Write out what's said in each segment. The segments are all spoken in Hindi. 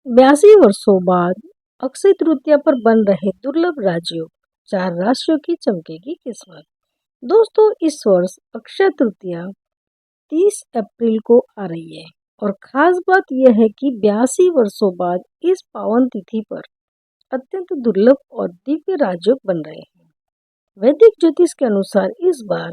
82 वर्षों बाद अक्षय तृतीया पर बन रहे दुर्लभ राजयोग, 4 राशियों की चमकेगी किस्मत। दोस्तों, इस वर्ष अक्षय तृतीया 30 अप्रैल को आ रही है और खास बात यह है कि 82 वर्षों बाद इस पावन तिथि पर अत्यंत दुर्लभ और दिव्य राजयोग बन रहे हैं। वैदिक ज्योतिष के अनुसार इस बार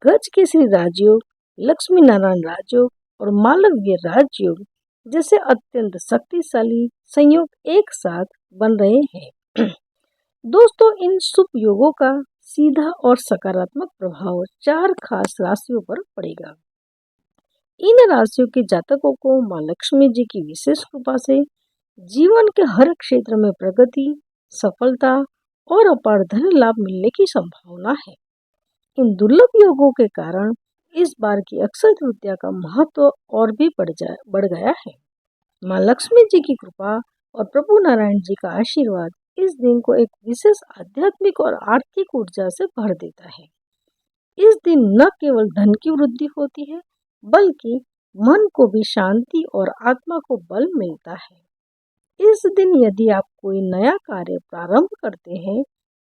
गज केसरी राजयोग, लक्ष्मी नारायण राजयोग और मालव्य राजयोग जैसे अत्यंत शक्तिशाली संयोग एक साथ बन रहे हैं। दोस्तों, इन शुभ योगों का सीधा और सकारात्मक प्रभाव 4 खास राशियों पर पड़ेगा। इन राशियों के जातकों को मां लक्ष्मी जी की विशेष कृपा से जीवन के हर क्षेत्र में प्रगति, सफलता और अपार धन लाभ मिलने की संभावना है। इन दुर्लभ योगों के कारण इस बार की अक्षय तृतीया का महत्व और भी बढ़ गया है। मां लक्ष्मी जी की कृपा और प्रभु नारायण जी का आशीर्वाद इस दिन को एक विशेष आध्यात्मिक और आर्थिक ऊर्जा से भर देता है। इस दिन न केवल धन की वृद्धि होती है, बल्कि मन को भी शांति और आत्मा को बल मिलता है। इस दिन यदि आप कोई नया कार्य प्रारंभ करते हैं,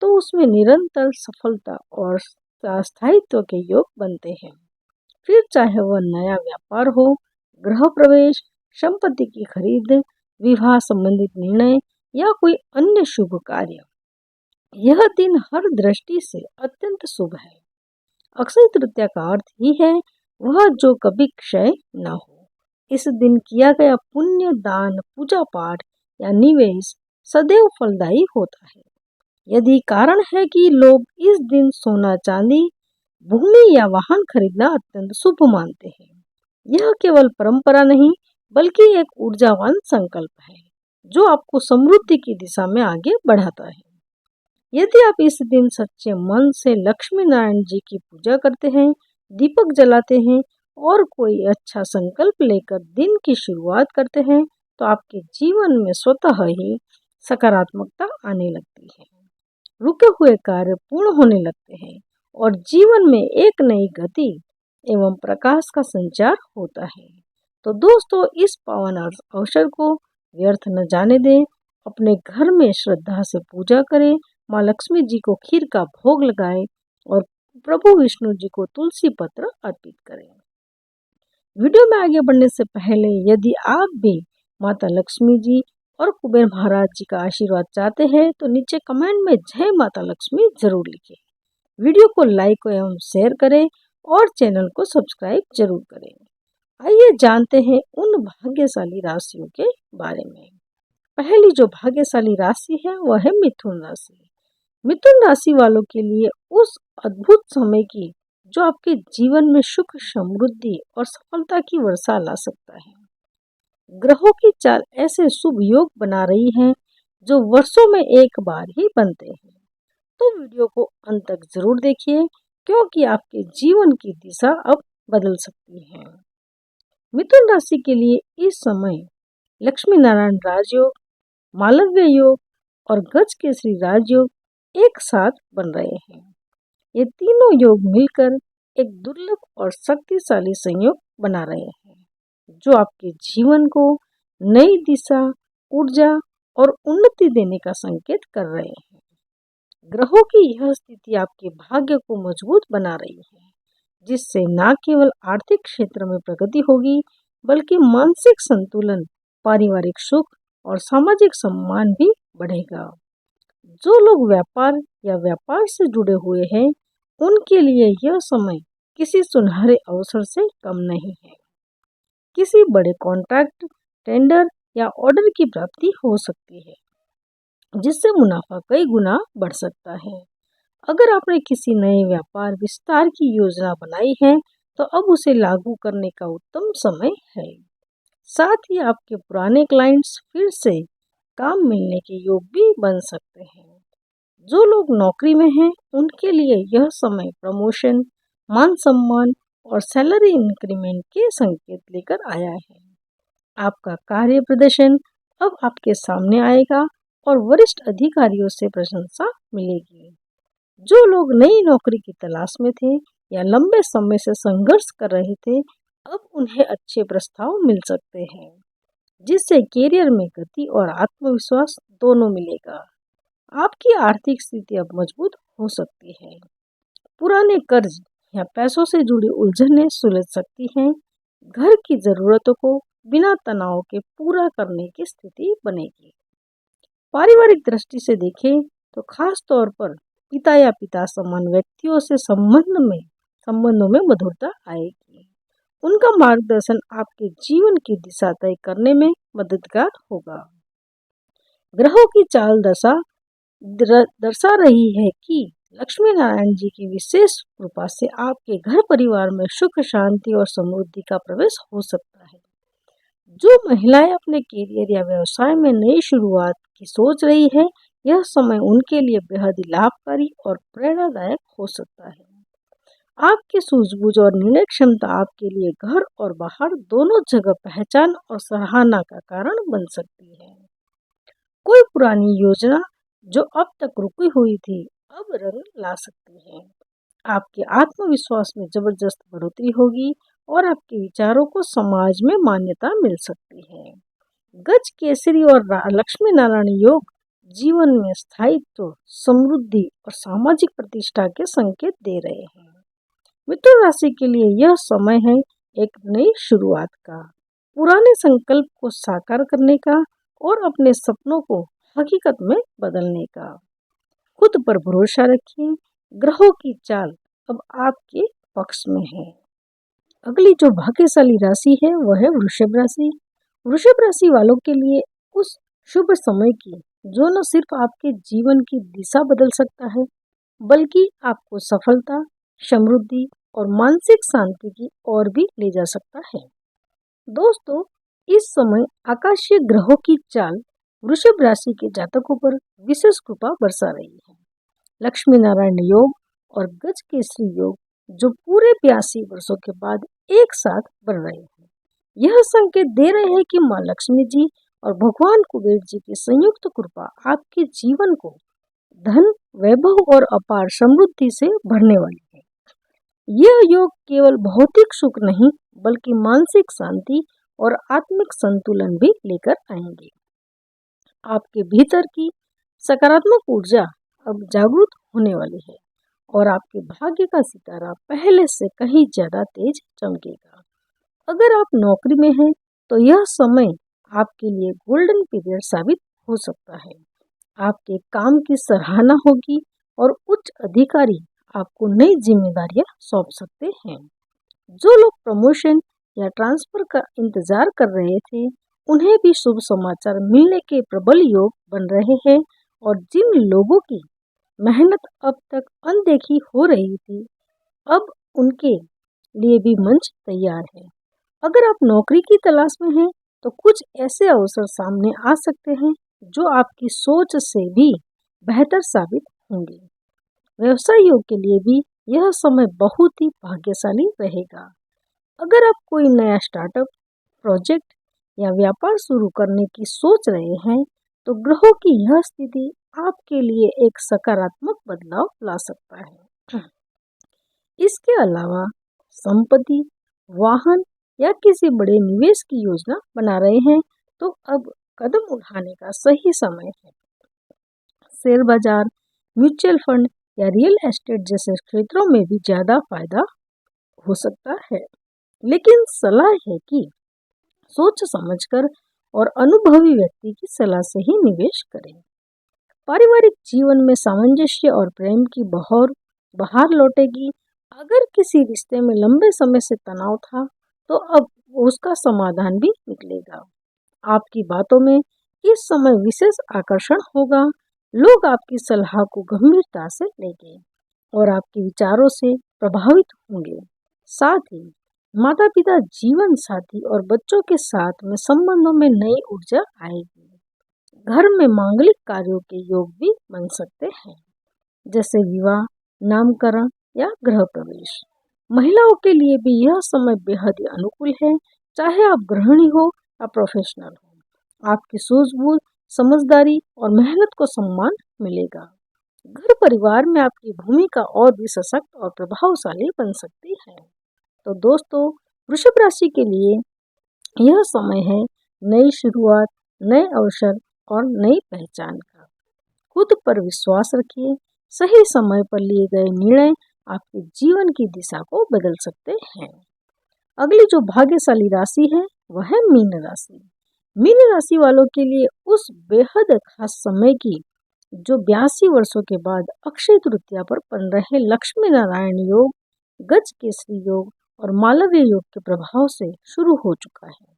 तो उसमें निरंतर सफलता और स्थायित्व के योग बनते हैं। फिर चाहे वह नया व्यापार हो, गृह प्रवेश, संपत्ति की खरीद, विवाह संबंधित निर्णय या कोई अन्य शुभ कार्य, यह दिन हर दृष्टि से अत्यंत शुभ है। अक्षय तृतीया का अर्थ ही है वह जो कभी क्षय न हो। इस दिन किया गया पुण्य, दान, पूजा पाठ या निवेश सदैव फलदायी होता है। यदि कारण है कि लोग इस दिन सोना, चांदी, भूमि या वाहन खरीदना अत्यंत शुभ मानते हैं। यह केवल परंपरा नहीं, बल्कि एक ऊर्जावान संकल्प है जो आपको समृद्धि की दिशा में आगे बढ़ाता है। यदि आप इस दिन सच्चे मन से लक्ष्मी नारायण जी की पूजा करते हैं, दीपक जलाते हैं और कोई अच्छा संकल्प लेकर दिन की शुरुआत करते हैं, तो आपके जीवन में स्वतः ही सकारात्मकता आने लगती है। रुके हुए कार्य पूर्ण होने लगते हैं और जीवन में एक नई गति एवं प्रकाश का संचार होता है। तो दोस्तों, इस पावन अवसर को व्यर्थ न जाने दें। अपने घर में श्रद्धा से पूजा करें, माँ लक्ष्मी जी को खीर का भोग लगाएं और प्रभु विष्णु जी को तुलसी पत्र अर्पित करें। वीडियो में आगे बढ़ने से पहले यदि आप भी माता लक्ष्मी जी और कुबेर महाराज जी का आशीर्वाद चाहते हैं, तो नीचे कमेंट में जय माता लक्ष्मी जरूर लिखें। वीडियो को लाइक एवं शेयर करें और चैनल को सब्सक्राइब जरूर करें। आइए जानते हैं उन भाग्यशाली राशियों के बारे में। पहली जो भाग्यशाली राशि है वह है मिथुन राशि। मिथुन राशि वालों के लिए उस अद्भुत समय की जो आपके जीवन में सुख, समृद्धि और सफलता की वर्षा ला सकता है। ग्रहों की चाल ऐसे शुभ योग बना रही है जो वर्षों में एक बार ही बनते हैं। तो वीडियो को अंत तक जरूर देखिए, क्योंकि आपके जीवन की दिशा अब बदल सकती है। मिथुन राशि के लिए इस समय लक्ष्मी नारायण राजयोग, मालव्य योग और गज केसरी राजयोग एक साथ बन रहे हैं। ये तीनों योग मिलकर एक दुर्लभ और शक्तिशाली संयोग बना रहे हैं, जो आपके जीवन को नई दिशा, ऊर्जा और उन्नति देने का संकेत कर रहे हैं। ग्रहों की यह स्थिति आपके भाग्य को मजबूत बना रही है, जिससे न केवल आर्थिक क्षेत्र में प्रगति होगी, बल्कि मानसिक संतुलन, पारिवारिक सुख और सामाजिक सम्मान भी बढ़ेगा। जो लोग व्यापार या व्यापार से जुड़े हुए हैं, उनके लिए यह समय किसी सुनहरे अवसर से कम नहीं है। किसी बड़े कॉन्ट्रैक्ट, टेंडर या ऑर्डर की प्राप्ति हो सकती है, जिससे मुनाफा कई गुना बढ़ सकता है। अगर आपने किसी नए व्यापार विस्तार की योजना बनाई है, तो अब उसे लागू करने का उत्तम समय है। साथ ही आपके पुराने क्लाइंट्स फिर से काम मिलने के योग भी बन सकते हैं। जो लोग नौकरी में हैं, उनके लिए यह समय प्रमोशन, मान सम्मान और सैलरी इंक्रीमेंट के संकेत लेकर आया है। आपका कार्य प्रदर्शन अब आपके सामने आएगा और वरिष्ठ अधिकारियों से प्रशंसा मिलेगी। जो लोग नई नौकरी की तलाश में थे या लंबे समय से संघर्ष कर रहे थे, अब उन्हें अच्छे प्रस्ताव मिल सकते हैं। जिससे करियर में गति और आत्मविश्वास दोनों मिलेगा। आपकी आर्थिक स्थिति अब मजबूत हो सकती है। पुराने कर्ज या पैसों से जुड़ी उलझनें सुलझ सकती हैं। घर की जरूरतों को बिना तनाव के पूरा करने की स्थिति बनेगी। पारिवारिक दृष्टि से देखें तो खास तौर पर पिता या पिता समान व्यक्तियों से संबंधों में मधुरता आएगी। उनका मार्गदर्शन आपके जीवन की दिशा तय करने में मददगार होगा। ग्रहों की चाल दशा दर्शा रही है कि लक्ष्मी नारायण जी की विशेष कृपा से आपके घर परिवार में सुख, शांति और समृद्धि का प्रवेश हो सकता है। जो महिलाएं अपने करियर या व्यवसाय में नई शुरुआत की सोच रही है, यह समय उनके लिए बेहद ही लाभकारी और प्रेरणादायक हो सकता है। आपकी सूझबूझ और निर्णय क्षमता आपके लिए घर और बाहर दोनों जगह पहचान और सराहना का कारण बन सकती है। कोई पुरानी योजना जो अब तक रुकी हुई थी, अब रंग ला सकती है। आपके आत्मविश्वास में जबरदस्त बढ़ोतरी होगी और आपके विचारों को समाज में मान्यता मिल सकती है। गज केसरी और लक्ष्मी नारायण योग जीवन में स्थायित्व, समृद्धि और सामाजिक प्रतिष्ठा के संकेत दे रहे हैं। मिथुन राशि के लिए यह समय है एक नई शुरुआत का, पुराने संकल्प को साकार करने का और अपने सपनों को हकीकत में बदलने का। खुद पर भरोसा रखिए, ग्रहों की चाल अब आपके पक्ष में है। अगली जो भाग्यशाली राशि है वह है वृषभ राशि। वृषभ राशि वालों के लिए उस शुभ समय की जो न सिर्फ आपके जीवन की दिशा बदल सकता है, बल्कि आपको सफलता, समृद्धि और मानसिक शांति की ओर भी ले जा सकता है। दोस्तों, इस समय आकाशीय ग्रहों की चाल वृषभ राशि के जातकों पर विशेष कृपा बरसा रही है। लक्ष्मी नारायण योग और गज केसरी योग जो पूरे 82 वर्षों के बाद एक साथ बन रहे हैं, यह संकेत दे रहे हैं कि माँ लक्ष्मी जी और भगवान कुबेर जी की संयुक्त कृपा आपके जीवन को धन, वैभव और अपार समृद्धि से भरने वाली है। यह योग केवल भौतिक सुख नहीं, बल्कि मानसिक शांति और आत्मिक संतुलन भी लेकर आएंगे। आपके भीतर की सकारात्मक ऊर्जा अब जागृत होने वाली है और आपके भाग्य का सितारा पहले से कहीं ज्यादा तेज चमकेगा। अगर आप नौकरी में हैं, तो यह समय आपके लिए गोल्डन पीरियड साबित हो सकता है। आपके काम की सराहना होगी और उच्च अधिकारी आपको नई जिम्मेदारियां सौंप सकते हैं। जो लोग प्रमोशन या ट्रांसफर का इंतजार कर रहे थे, उन्हें भी शुभ समाचार मिलने के प्रबल योग बन रहे हैं और जिन लोगों की मेहनत अब तक अनदेखी हो रही थी, अब उनके लिए भी मंच तैयार है। अगर आप नौकरी की तलाश में हैं, तो कुछ ऐसे अवसर सामने आ सकते हैं जो आपकी सोच से भी बेहतर साबित होंगे। व्यवसाय योग के लिए भी यह समय बहुत ही भाग्यशाली रहेगा। अगर आप कोई नया स्टार्टअप, प्रोजेक्ट या व्यापार शुरू करने की सोच रहे हैं, तो ग्रहों की यह स्थिति आपके लिए एक सकारात्मक बदलाव ला सकता है। इसके अलावा संपत्ति, वाहन या किसी बड़े निवेश की योजना बना रहे हैं, तो अब कदम उठाने का सही समय है। शेयर बाजार, म्यूचुअल फंड या रियल एस्टेट जैसे क्षेत्रों में भी ज्यादा फायदा हो सकता है, लेकिन सलाह है कि सोच समझकर और अनुभवी व्यक्ति की सलाह से ही निवेश करें। पारिवारिक जीवन में सामंजस्य और प्रेम की बहार लौटेगी। अगर किसी रिश्ते में लंबे समय से तनाव था, तो अब उसका समाधान भी निकलेगा। आपकी बातों में इस समय विशेष आकर्षण होगा। लोग आपकी सलाह को गंभीरता से लेंगे और आपके विचारों से प्रभावित होंगे। साथ ही माता पिता, जीवन साथी और बच्चों के साथ में संबंधों में नई ऊर्जा आएगी। घर में मांगलिक कार्यों के योग भी बन सकते हैं, जैसे विवाह, नामकरण या गृह प्रवेश। महिलाओं के लिए भी यह समय बेहद ही अनुकूल है, चाहे आप गृहिणी हो या प्रोफेशनल हो। आपकी सूझबूझ, समझदारी और मेहनत को सम्मान मिलेगा। घर परिवार में आपकी भूमिका और भी सशक्त और प्रभावशाली बन सकती है। तो दोस्तों, वृषभ राशि के लिए यह समय है नई शुरुआत, नए अवसर और नई पहचान का। खुद पर विश्वास रखिए, सही समय पर लिए गए निर्णय आपके जीवन की दिशा को बदल सकते हैं। अगली जो भाग्यशाली राशि है वह है मीन राशि। मीन राशि वालों के लिए उस बेहद खास समय की जो 82 वर्षों के बाद अक्षय तृतीया पर बन रहे लक्ष्मी नारायण योग, गज केसरी योग और मालव्य योग के प्रभाव से शुरू हो चुका है।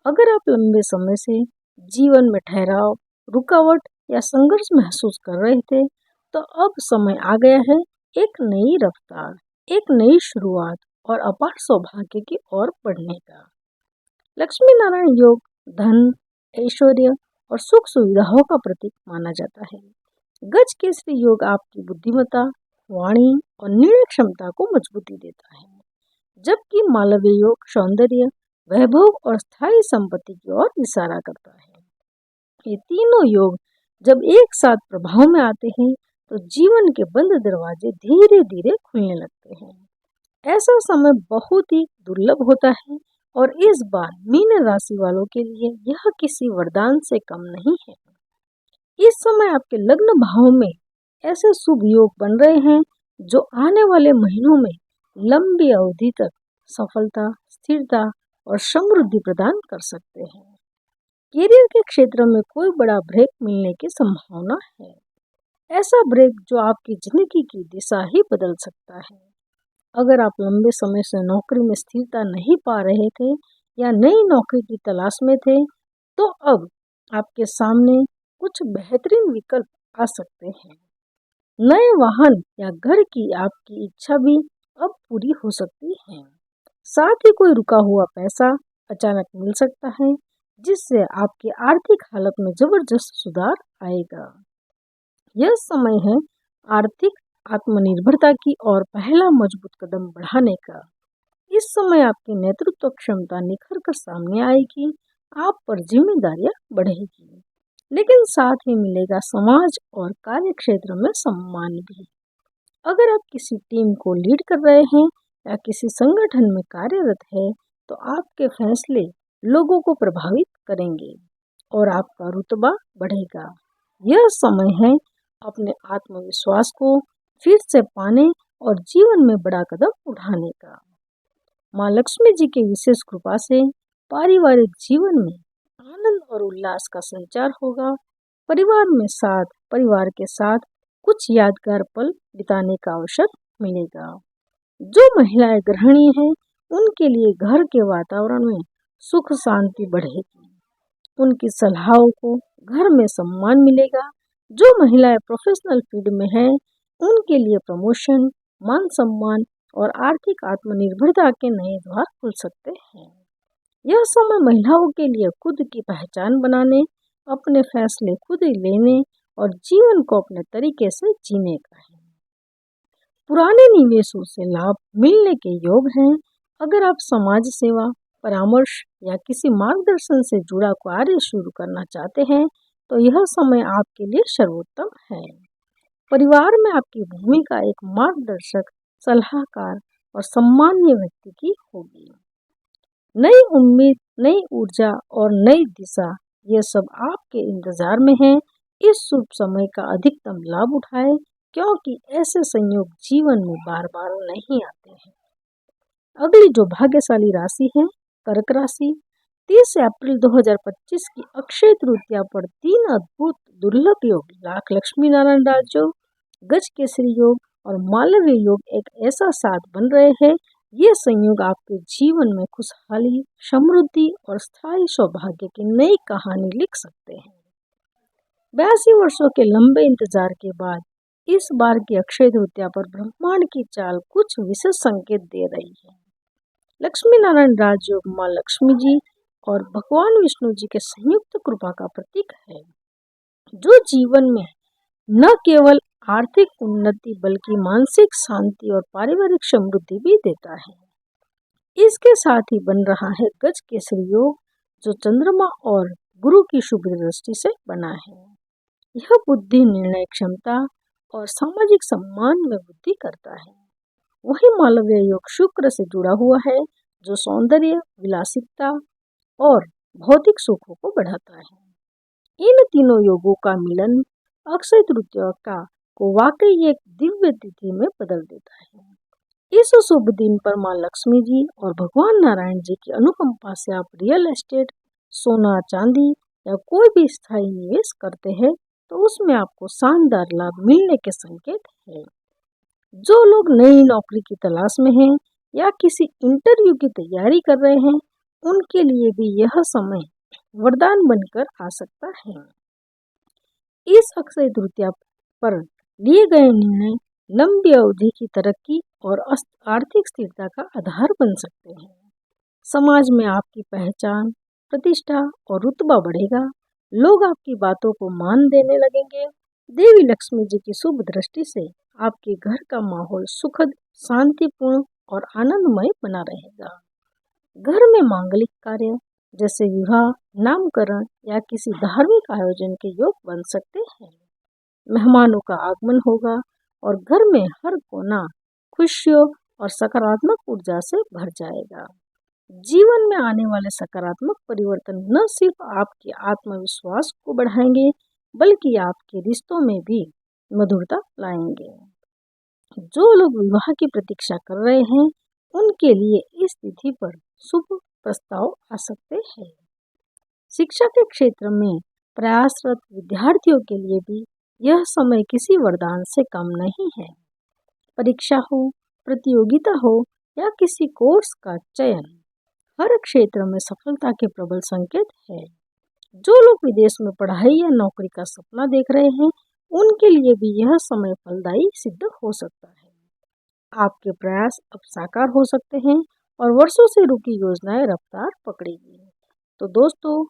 अगर आप लंबे समय से जीवन में ठहराव, रुकावट या संघर्ष महसूस कर रहे थे, तो अब समय आ गया है एक नई रफ्तार, एक नई शुरुआत और अपार सौभाग्य की ओर बढ़ने का। लक्ष्मी नारायण योग धन, ऐश्वर्य और सुख सुविधाओं का प्रतीक माना जाता है। गज केसरी योग आपकी बुद्धिमत्ता, वाणी और निर्णय क्षमता को मजबूती देता है, जबकि मालव्य योग सौंदर्य, वैभव और स्थायी संपत्ति की ओर इशारा करता है। ये तीनों योग जब एक साथ प्रभाव में आते हैं तो जीवन के बंद दरवाजे धीरे धीरे खुलने लगते हैं। ऐसा समय बहुत ही दुर्लभ होता है और इस बार मीन राशि वालों के लिए यह किसी वरदान से कम नहीं है। इस समय आपके लग्न भाव में ऐसे शुभ योग बन रहे हैं जो आने वाले महीनों में लंबी अवधि तक सफलता, स्थिरता और समृद्धि प्रदान कर सकते हैं। करियर के क्षेत्र में कोई बड़ा ब्रेक मिलने की संभावना है। ऐसा ब्रेक जो आपकी जिंदगी की दिशा ही बदल सकता है। अगर आप लंबे समय से नौकरी में स्थिरता नहीं पा रहे थे या नई नौकरी की तलाश में थे, तो अब आपके सामने कुछ बेहतरीन विकल्प आ सकते हैं। नए वाहन या घर की आपकी इच्छा भी अब पूरी हो सकती है। साथ ही कोई रुका हुआ पैसा अचानक मिल सकता है, जिससे आपकी आर्थिक हालत में जबरदस्त सुधार आएगा। यह समय है आर्थिक आत्मनिर्भरता की ओर पहला मजबूत कदम बढ़ाने का। इस समय आपकी नेतृत्व क्षमता निखर कर सामने आएगी, आप पर जिम्मेदारियां बढ़ेगी, लेकिन साथ ही मिलेगा समाज और कार्य क्षेत्र में सम्मान भी। अगर आप किसी टीम को लीड कर रहे हैं या किसी संगठन में कार्यरत है, तो आपके फैसले लोगों को प्रभावित करेंगे और आपका रुतबा बढ़ेगा। यह समय है अपने आत्मविश्वास को फिर से पाने और जीवन में बड़ा कदम उठाने का। माँ लक्ष्मी जी की विशेष कृपा से पारिवारिक जीवन में आनंद और उल्लास का संचार होगा। परिवार के साथ कुछ यादगार पल बिताने का अवसर मिलेगा। जो महिलाएं गृहिणी हैं, उनके लिए घर के वातावरण में सुख शांति बढ़ेगी। उनकी सलाहों को घर में सम्मान मिलेगा। जो महिलाएं प्रोफेशनल फील्ड में हैं, उनके लिए प्रमोशन, मान सम्मान और आर्थिक आत्मनिर्भरता के नए द्वार खुल सकते हैं। यह समय महिलाओं के लिए खुद की पहचान बनाने, अपने फैसले खुद ही लेने और जीवन को अपने तरीके से जीने का है। पुराने निवेशों से लाभ मिलने के योग हैं। अगर आप समाज सेवा, परामर्श या किसी मार्गदर्शन से जुड़ा कार्य शुरू करना चाहते हैं, तो यह समय आपके लिए सर्वोत्तम है। परिवार में आपकी भूमिका एक मार्गदर्शक, सलाहकार और सम्मानीय व्यक्ति की होगी। नई उम्मीद, नई ऊर्जा और नई दिशा, ये सब आपके इंतजार में है। इस शुभ समय का अधिकतम लाभ उठाएं, क्योंकि ऐसे संयोग जीवन में बार बार नहीं आते हैं। अगली जो भाग्यशाली राशि है कर्क राशि। 30 अप्रैल 2025 की अक्षय तृतीया पर 3 अद्भुत दुर्लभ योग, लाख लक्ष्मी नारायण राजयोग, गज केसरी योग और मालव्य योग एक ऐसा साथ बन रहे हैं। ये संयोग आपके जीवन में खुशहाली, समृद्धि और स्थायी सौभाग्य की नई कहानी लिख सकते हैं। 82 वर्षों के लंबे इंतजार के बाद इस बार की अक्षय तृतीया पर ब्रह्मांड की चाल कुछ विशेष संकेत दे रही है। लक्ष्मी नारायण राजयोग माँ लक्ष्मी जी और भगवान विष्णु जी के संयुक्त कृपा का प्रतीक है, जो जीवन में न केवल आर्थिक उन्नति बल्कि मानसिक शांति और पारिवारिक समृद्धि भी देता है। इसके साथ ही बन रहा है गज केसरी योग, जो चंद्रमा और गुरु की शुभ दृष्टि से बना है। यह बुद्धि, निर्णय क्षमता और सामाजिक सम्मान में वृद्धि करता है। वही मालव्य योग शुक्र से जुड़ा हुआ है, जो सौंदर्य, विलासिता और भौतिक सुखों को बढ़ाता है। इन तीनों योगों का मिलन अक्षय तृतीया का को वाकई एक दिव्य तिथि में बदल देता है। इस शुभ दिन पर माँ लक्ष्मी जी और भगवान नारायण जी की अनुकंपा से आप रियल एस्टेट, सोना चांदी या कोई भी स्थायी निवेश करते हैं तो उसमें आपको शानदार लाभ मिलने के संकेत है। जो लोग नई नौकरी की तलाश में हैं या किसी इंटरव्यू की तैयारी कर रहे हैं, उनके लिए भी यह समय वरदान बनकर आ सकता है। इस अक्षय तृतीया पर लिए गए निर्णय लंबी अवधि की तरक्की और आर्थिक स्थिरता का आधार बन सकते हैं। समाज में आपकी पहचान, प्रतिष्ठा और रुतबा बढ़ेगा। लोग आपकी बातों को मान देने लगेंगे। देवी लक्ष्मी जी की शुभ दृष्टि से आपके घर का माहौल सुखद, शांतिपूर्ण और आनंदमय बना रहेगा। घर में मांगलिक कार्य जैसे विवाह, नामकरण या किसी धार्मिक आयोजन के योग बन सकते हैं। मेहमानों का आगमन होगा और घर में हर कोना खुशियों और सकारात्मक ऊर्जा से भर जाएगा। जीवन में आने वाले सकारात्मक परिवर्तन न सिर्फ आपके आत्मविश्वास को बढ़ाएंगे, बल्कि आपके रिश्तों में भी मधुरता लाएंगे। जो लोग विवाह की प्रतीक्षा कर रहे हैं, उनके लिए इस तिथि पर शुभ प्रस्ताव आ सकते हैं। शिक्षा के क्षेत्र में प्रयासरत विद्यार्थियों के लिए भी यह समय किसी वरदान से कम नहीं है। परीक्षा हो, प्रतियोगिता हो या किसी कोर्स का चयन, हर क्षेत्र में सफलता के प्रबल संकेत है। जो लोग विदेश में पढ़ाई या नौकरी का सपना देख रहे हैं, उनके लिए भी यह समय फलदायी सिद्ध हो सकता है। आपके प्रयास अब साकार हो सकते हैं और वर्षों से रुकी योजनाएं रफ्तार पकड़ेगी। तो दोस्तों,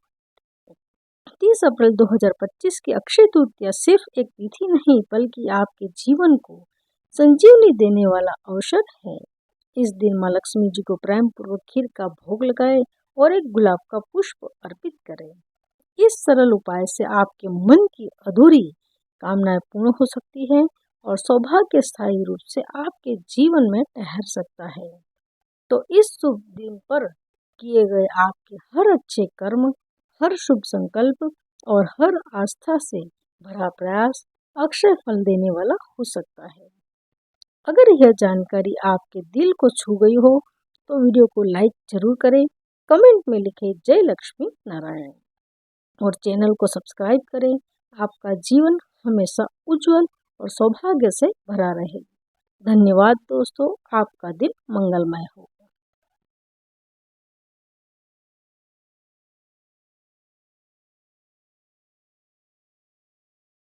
30 अप्रैल 2025 की अक्षय तृतीया सिर्फ एक तिथि नहीं, बल्कि आपके जीवन को संजीवनी देने वाला अवसर है। इस दिन माँ लक्ष्मी जी को प्रेम पूर्वक खीर का भोग लगाए और एक गुलाब का पुष्प अर्पित करें। इस सरल उपाय से आपके मन की अधूरी कामनाएं पूर्ण हो सकती है और सौभाग्य स्थायी रूप से आपके जीवन में ठहर सकता है। तो इस शुभ दिन पर किए गए आपके हर अच्छे कर्म, हर शुभ संकल्प और हर आस्था से भरा प्रयास अक्षय फल देने वाला हो सकता है। अगर यह जानकारी आपके दिल को छू गई हो तो वीडियो को लाइक जरूर करें, कमेंट में लिखें जय लक्ष्मी नारायण और चैनल को सब्सक्राइब करें। आपका जीवन हमेशा उज्जवल और सौभाग्य से भरा रहे। धन्यवाद दोस्तों, आपका दिन मंगलमय हो।